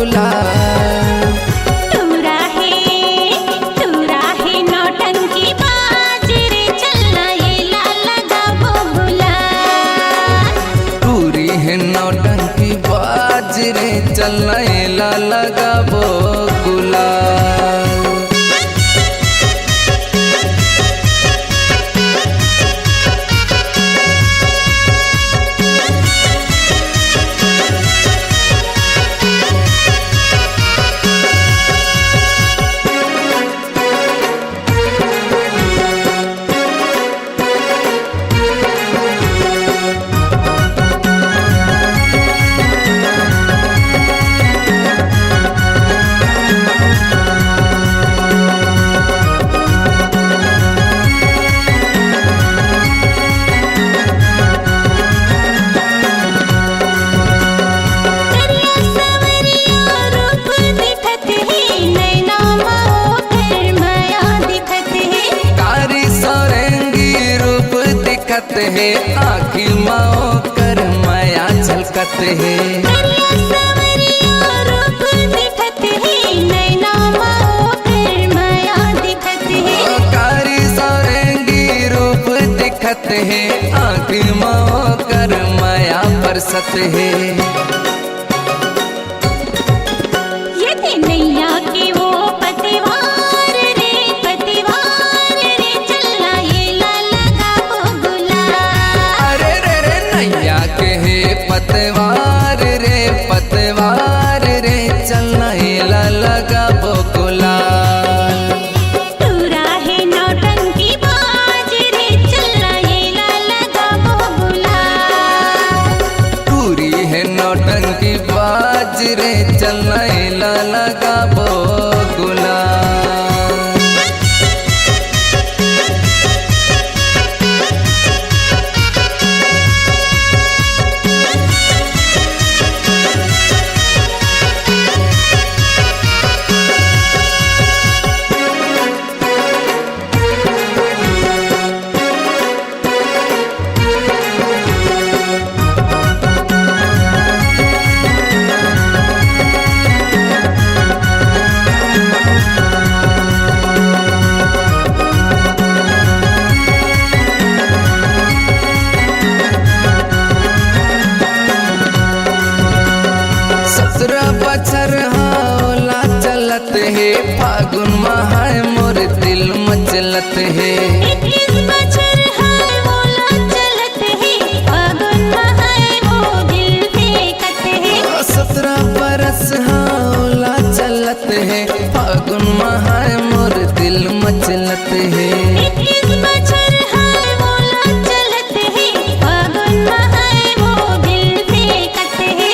गुलाल। नौटंकी बाज रे चलना एला लगाबो गुलाल। है आखिर माओ कर माया झलकत है। कारी सौरंगी रूप दिखत है आखिर माओ कर माया बरसत है। पतवार रे चलना एला लगाबो गुलाल। तूरा है नौटंकी बाज रे चलना एला लगाबो गुलाल। तूरी है नौटंकी बाज रे चलना एला लगाबो गुलाल। बछर हौला चलत है फागुन महाय मोर दिल मचलत है। 21 बछर हौला चलत है फागुन महाय मोर दिल देखत है। 17 बरस हौला चलत है फागुन महाय मोर दिल मचलत है। 21 बछर हौला चलत है फागुन महाय मोर दिल देखत है।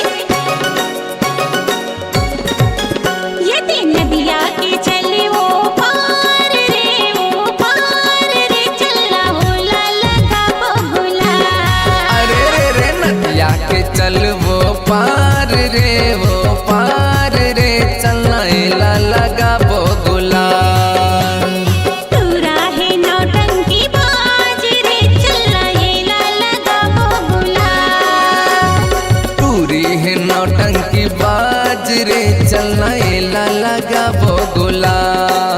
नदिया के चले वो पार रे चलना होला लगाबो गुलाल। अरे रे नदिया के चल वो पार रे चलना एला लगाबो गुलाल। तूरा है नौटंकी बाज रे चलना एला लगाबो गुलाल। तूरी है नौटंकी बाज रे चलना एला लगाबो गुलाल।